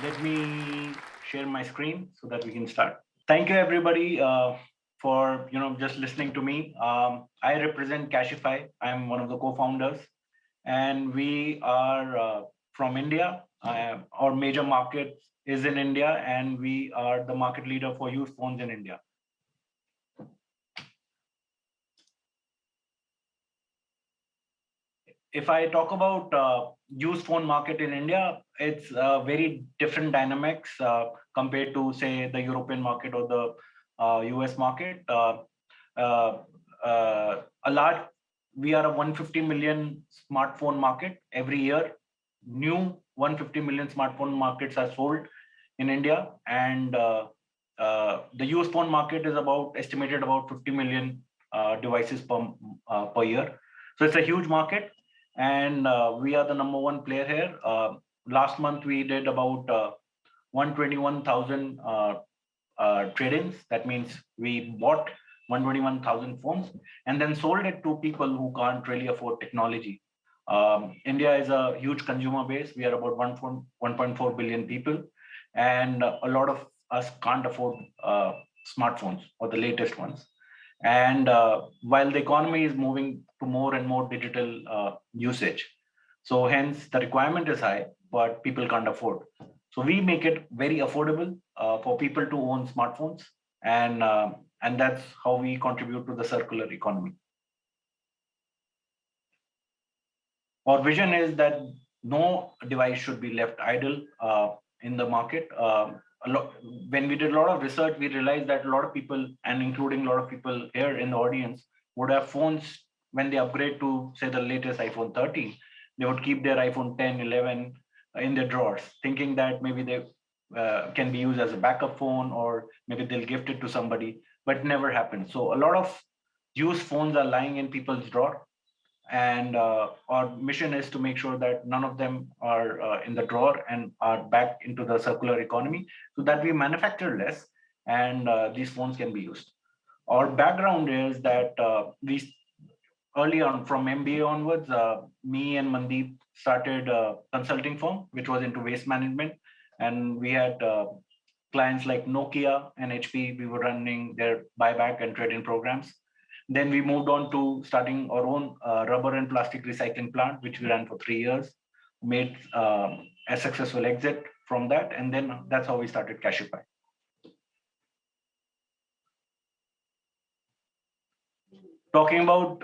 Let me share my screen so that we can start. Thank you, everybody, for just listening to me. I represent Cashify. I'm one of the co-founders, and we are from India. Our major market is in India, and we are the market leader for used phones in India. If I talk about used phone market in India, it's very different dynamics compared to, say, the European market or the US market. Uh, a large, we are a 150 million smartphone market every year. New 150 million smartphone markets are sold in India, and the used phone market is about estimated about 50 million devices per year. So it's a huge market, and we are the number one player here. Last month we did about 121,000 trade-ins. That means we bought 121,000 phones and then sold it to people who can't really afford technology. India is a huge consumer base. We are about 1.4 billion people, and a lot of us can't afford smartphones or the latest ones. And while the economy is moving to more and more digital usage, so hence the requirement is high, but people can't afford. So we make it very affordable for people to own smartphones, and that's how we contribute to the circular economy. Our vision is that no device should be left idle in the market. When we did a lot of research, we realized that a lot of people, and including a lot of people here in the audience, would have phones when they upgrade to, say, the latest iPhone 13. They would keep their iPhone 10, 11 in their drawers, thinking that maybe they can be used as a backup phone, or maybe they'll gift it to somebody, but never happened. So a lot of used phones are lying in people's drawer, and our mission is to make sure that none of them are in the drawer and are back into the circular economy, so that we manufacture less, and these phones can be used. Our background is that we early on from MBA onwards, me and Mandeep started a consulting firm which was into waste management, and we had clients like Nokia and HP. We were running their buyback and trade-in programs. Then we moved on to starting our own rubber and plastic recycling plant, which we ran for 3 years, made a successful exit from that, and then that's how we started Cashify. Talking about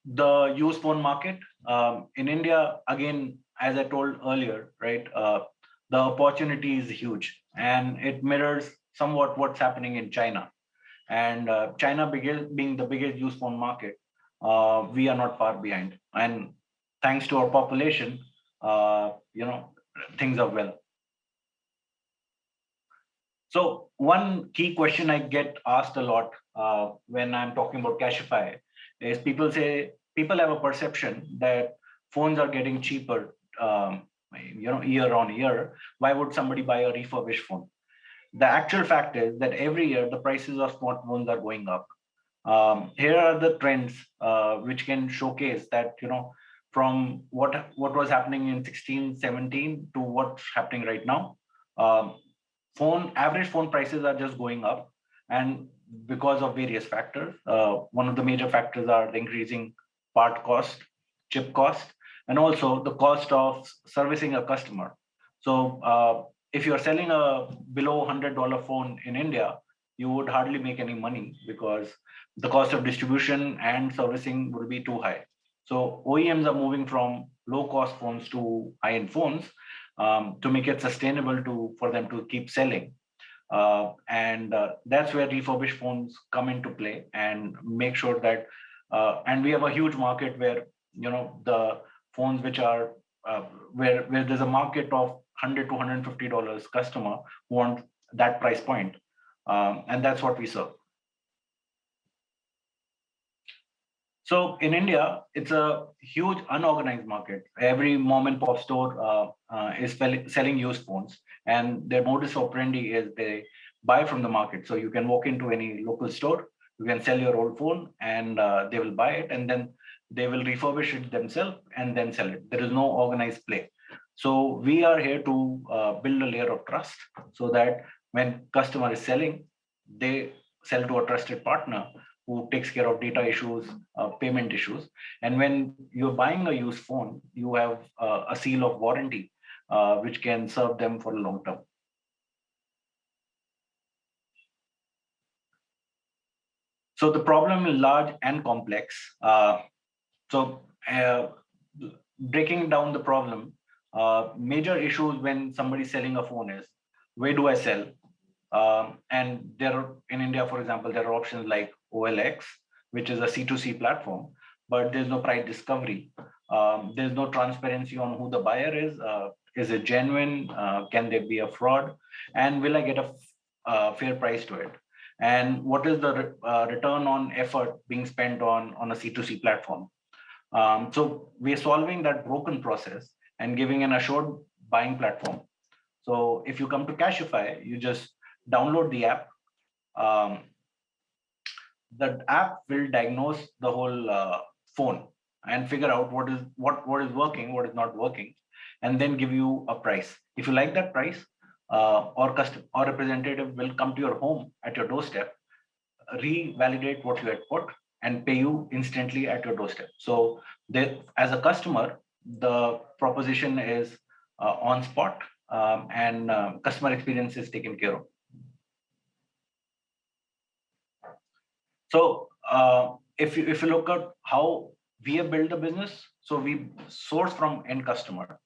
the used phone market in India, again, as I told earlier, right, the opportunity is huge, and it mirrors somewhat what's happening in China. And China being the biggest used phone market, we are not far behind. And thanks to our population, things are well. So one key question I get asked a lot when I'm talking about Cashify is people have a perception that phones are getting cheaper, year on year. Why would somebody buy a refurbished phone? The actual fact is that every year the prices of smartphones are going up. Here are the trends which can showcase that, from what was happening in 16, 17 to what's happening right now. Um, Average phone prices are just going up, and because of various factors. One of the major factors are the increasing part cost, chip cost, and also the cost of servicing a customer. So if you're selling a below $100 phone in India, you would hardly make any money because the cost of distribution and servicing will be too high. So OEMs are moving from low cost phones to high end phones to make it sustainable for them to keep selling. And that's where refurbished phones come into play and make sure that, and we have a huge market where, the phones which are, where there's a market of $100 to $150 customer who want that price point. And that's what we serve. So in India, it's a huge unorganized market. Every mom and pop store is selling used phones, and their modus operandi is they buy from the market. So you can walk into any local store, you can sell your old phone, and they will buy it, and then they will refurbish it themselves and then sell it. There is no organized play. So we are here to build a layer of trust so that when customer is selling, they sell to a trusted partner who takes care of data issues, payment issues. And when you're buying a used phone, you have a seal of warranty, which can serve them for a long term. So the problem is large and complex. So breaking down the problem, major issues when somebody's selling a phone is, where do I sell? And there are, in India, for example, there are options like OLX, which is a C2C platform, but there's no price discovery. There's no transparency on who the buyer is. Is it genuine? Can there be a fraud? And will I get a fair price to it? And what is the return on effort being spent on a C2C platform? So we're solving that broken process and giving an assured buying platform. So if you come to Cashify, you just download the app. Um, the app will diagnose the whole phone and figure out what is working, what is not working, and then give you a price. If you like that price, or representative will come to your home at your doorstep, revalidate what you had put, and pay you instantly at your doorstep. So as a customer, the proposition is on spot, and customer experience is taken care of. So if you look at how we have built the business, so we source from end customer,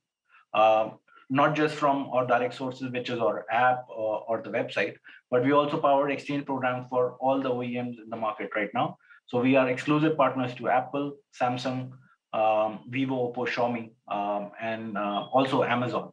uh, not just from our direct sources, which is our app or the website, but we also power exchange programs for all the OEMs in the market right now. So we are exclusive partners to Apple, Samsung, Vivo, Oppo, Xiaomi, and also Amazon.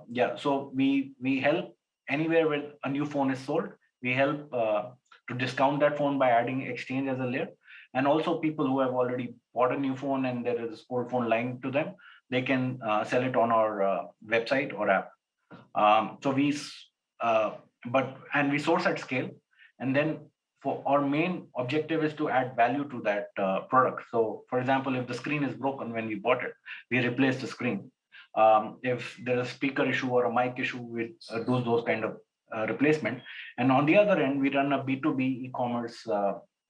Yeah, so we help anywhere where a new phone is sold. We help to discount that phone by adding exchange as a layer. And also people who have already bought a new phone and there is old phone lying to them, they can sell it on our website or app. So uh, and we source at scale, and then for our main objective is to add value to that product. So, for example, if the screen is broken when we bought it, we replace the screen. If there's a speaker issue or a mic issue, we do those kind of replacement. And on the other end, we run a B2B e-commerce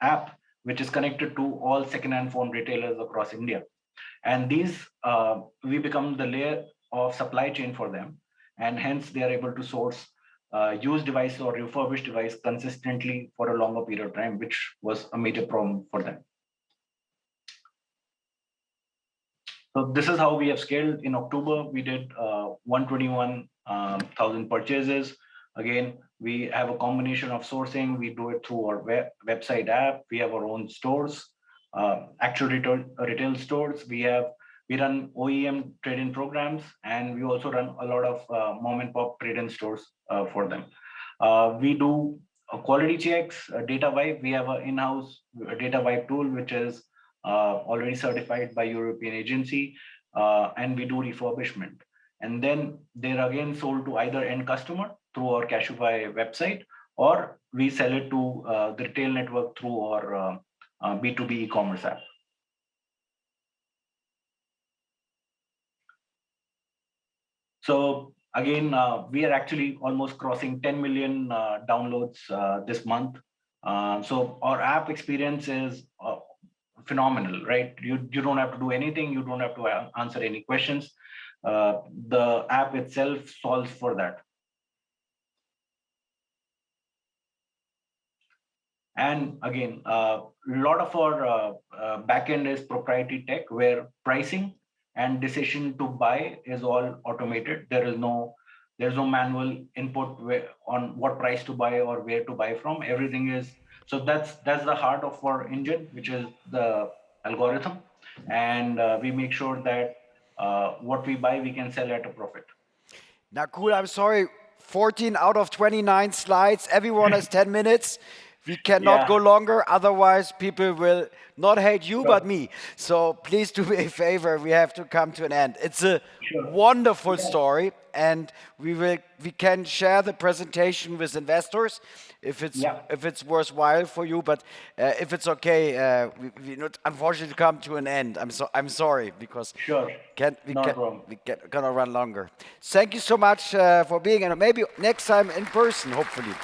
app, which is connected to all second-hand phone retailers across India. And these we become the layer of supply chain for them, and hence they are able to source used device or refurbished device consistently for a longer period of time, which was a major problem for them. So this is how we have scaled. In October, we did 121,000 purchases. Again, we have a combination of sourcing. We do it through our website app. We have our own stores, actual retail stores. We run OEM trade-in programs, and we also run a lot of mom and pop trade-in stores for them. We do quality checks, data wipe. We have an in-house data wipe tool, which is already certified by European agency, and we do refurbishment. And then they're again sold to either end customer through our Cashify website, or we sell it to the retail network through our B2B e-commerce app. So again, we are actually almost crossing 10 million downloads this month. So our app experience is phenomenal, right? You don't have to do anything. You don't have to answer any questions. The app itself solves for that. And again, a lot of our backend is proprietary tech, where pricing and decision to buy is all automated. There's no manual input on what price to buy or where to buy from. Everything is, so that's the heart of our engine, which is the algorithm, and we make sure that what we buy we can sell at a profit. Nakul, I'm sorry, 14 out of 29 slides. Everyone has 10 minutes. We cannot go Yeah. longer, otherwise people will not hate you but Sure. me. So please do me a favor. We have to come to an end. It's a Sure. wonderful Yeah. story, and we can share the presentation with investors Yeah. if it's worthwhile for you. But if it's okay, we not unfortunately come to an end. I'm sorry because Sure. Not a problem. we can gonna run longer. Thank you so much for being, and maybe next time in person, hopefully.